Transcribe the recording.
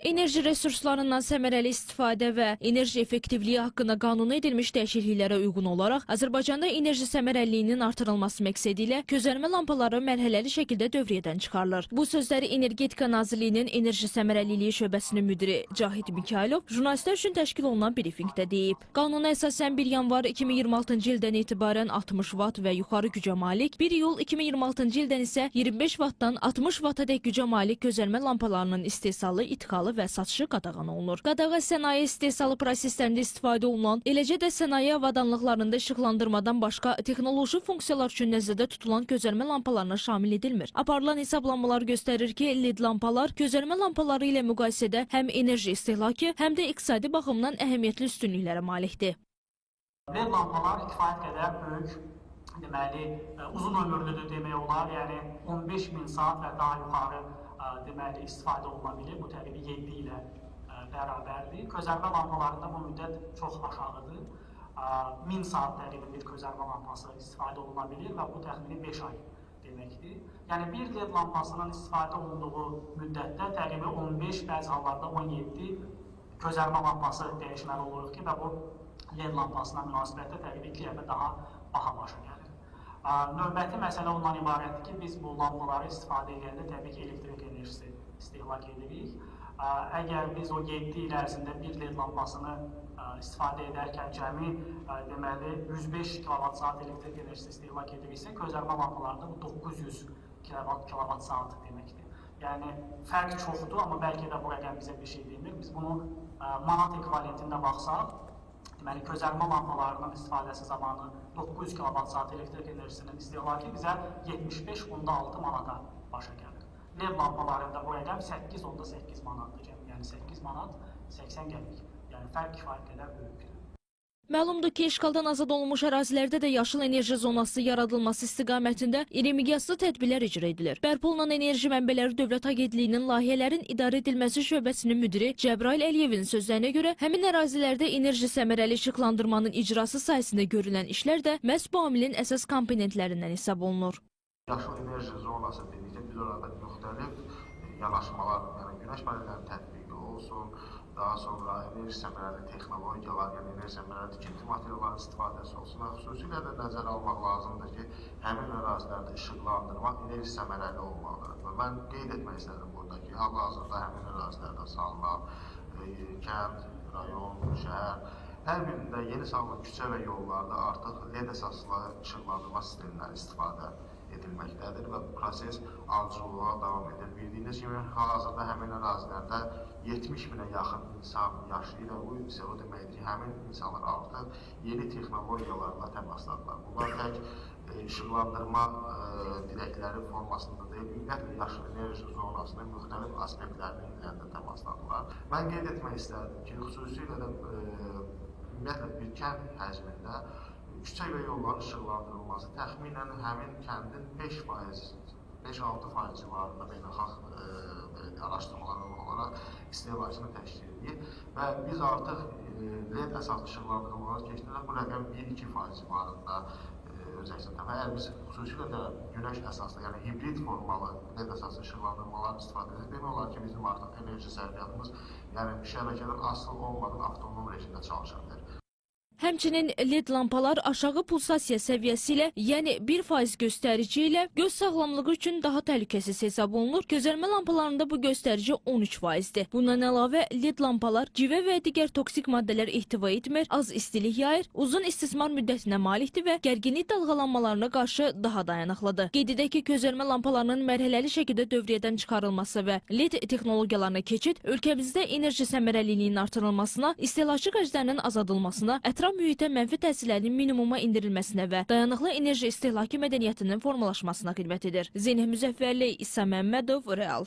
Enerji resurslarından səmərəli istifadə və enerji effektivliyi haqqında qanuna edilmiş dəyişikliklərə uyğun olaraq Azərbaycanda enerji səmərəliliyinin artırılması məqsədi ilə közərmə lampaları mərhələli şəkildə dövriyyədən çıxarılır. Bu sözləri Energetika Nazirliyinin Enerji Səmərəliliyi şöbəsinin müdiri Cahid Mikailov jurnalistlər üçün təşkil olunan brifinqdə deyib. Qanuna əsasən 1 yanvar 2026-cı ildən etibarən 60 watt və yuxarı gücə malik, 1 iyul 2026-cı ildən isə 25 wattdan 60 wattadək gücə malik közərmə lampalarının istehsalı, idxalı və satışı qadağan olunur. Qadağa sənaye istehsalı proseslərində istifadə olunan, eləcə də sənaye avadanlıqlarında işıqlandırmadan başqa texnoloji funksiyalar üçün nəzərdə tutulan közərmə lampalarına şamil edilmir. Aparılan hesablanmalar göstərir ki, LED lampalar közərmə lampaları ilə müqayisədə həm enerji istehlakı, həm də iqtisadi baxımdan əhəmiyyətli üstünlüklərə malikdir. LED lampalar kifayət qədər böyük, deməli, uzun ömürlüdür demək olar, yəni 15.000 saat və daha yuxarı deməli, istifadə olunabilir. Bu təqribi 7 ilə bərabərdir. Közərmə lampalarında bu müddət çox aşağıdır. 1000 saat təqribi bir közərmə lampası istifadə olunabilir və bu təxmini 5 ay deməkdir. Yəni bir LED lampasının istifadə olunduğu müddətdə təqribi 15, bəzi hallarda 17 közərmə lampası dəyişməli oluruq ki, və bu LED lampasına münasibətdə təqribi 2 dəfə daha baha başa gəlir. Növbəti məsələ ondan ibarətdir ki, biz bu lampaları istifadə edəndə təbii ki, elektrik enerjisi istehlak edirik. Əgər biz o 7 il ərzində bir LED lampasını istifadə edərkən cəmi deməli 105 kWh elektrik enerjisi istehlak ediriksə, közərmə lampalarında bu 900 kWh deməkdir. Yəni fərq çoxdur, amma bəlkə də bu rəqəm bizə bir şey demir. Biz bunu manat ekvivalentində baxsaq, deməli, közərmə lampalarının istifadəsi zamanı 900 kWh elektrik enerjisinin istehlakı bizə 75.6 manata başa gəlir. LED lampalarında bu rəqəm 8.8 manatdır, yəni 8 manat 80 qəpik. Yəni fərq kifayət qədər böyükdür. Məlumdur ki, işğaldan azad olunmuş ərazilərdə də yaşıl enerji zonası yaradılması istiqamətində iri miqyaslı tədbirlər icra edilir. Bərpa olunan Enerji Mənbələri Dövlət Agentliyinin layihələrin idarə edilməsi şöbəsinin müdiri Cəbrail Əliyevin sözlərinə görə, həmin ərazilərdə enerji səmərəli işıqlandırmanın icrası sayəsində görülən işlər də məhz bu amilin əsas komponentlərindən hesab olunur. Yaşıl enerji zonası dedikdə biz orada müxtəlif yanaşmalar, yəni günəş panellərinin tətbiqi olsun, daha sonra enerji səmərəli texnologiyalar, yəni enerji səmərəli tikinti materialların istifadəsi olsun və xüsusilə də nəzərə almaq lazımdır ki, həmin ərazilərdə işıqlandırmaq enerji səmərəli olmalıdır. Və mən qeyd etmək istədim burada ki, hal-hazırda həmin ərazilərdə salınan kənd, rayon, şəhər, hər birində yeni salınan küçə və yollarda artıq LED əsaslı işıqlandırma sistemindən istifadə edilməkdədir və bu proses arzuculuğa davam edir. Bildiyiniz kimi, hal-hazırda həmin ərazilərdə 70.000-ə yaxın insan yaşayır və bu isə o deməkdir ki, həmin insanlar artıq yeni texnologiyalarla təmasladırlar. Bunlar tək işıqlandırma dirəkləri formasında deyil, ümumiyyətlə yaşıl enerji zonasının müxtəlif aspektlərini ilə də təmasladırlar. Mən qeyd etmək istərdim ki, xüsusilə də ümumiyyətlə bir kənd həcmində küçə və yolların işıqlandırılması təxminən həmin kəndin 5-6% civarında beynəlxalq araşdırmalar olaraq istehlakını təşkil edir və biz artıq LED əsaslı işıqlandırmaları keçdikdə bu rəqəm 1-2% civarında öz əksini tapır. Əgər biz xüsusilə də günəş əsaslı, yəni hibrid formalı LED əsaslı işıqlandırmaların istifadə edirik, demək olar ki, bizim artıq enerji sərfiyyatımız yəni şəbəkədən asılı olmadan avtonom rejimdə çalışa bilər. Həmçinin LED lampalar aşağı pulsasiya səviyyəsi ilə, yəni 1% göstərici ilə göz sağlamlığı üçün daha təhlükəsiz hesab olunur. Gözərmə lampalarında bu göstərici 13%-dir. Bundan əlavə LED lampalar civə və digər toksik maddələr ehtiva etmir, az istilik yayır, uzun istismar müddətinə malikdir və gərginlik dalğalanmalarına qarşı daha dayanıqlıdır. Qeyd edək ki, gözərmə lampalarının mərhələli şəkildə dövriyyədən çıxarılması və LED texnologiyalarına keçid ölkəmizdə enerji səmərəliliyinin artırılmasına, istehlakçı xərclərinin azaldılmasına, ətraf mühitə mənfi təsirlərinin minimuma indirilməsinə və dayanıqlı enerji istehlakı mədəniyyətinin formalaşmasına xidmət edir. Zeynəb Müzəffərli, İsa Məmmədov, Real.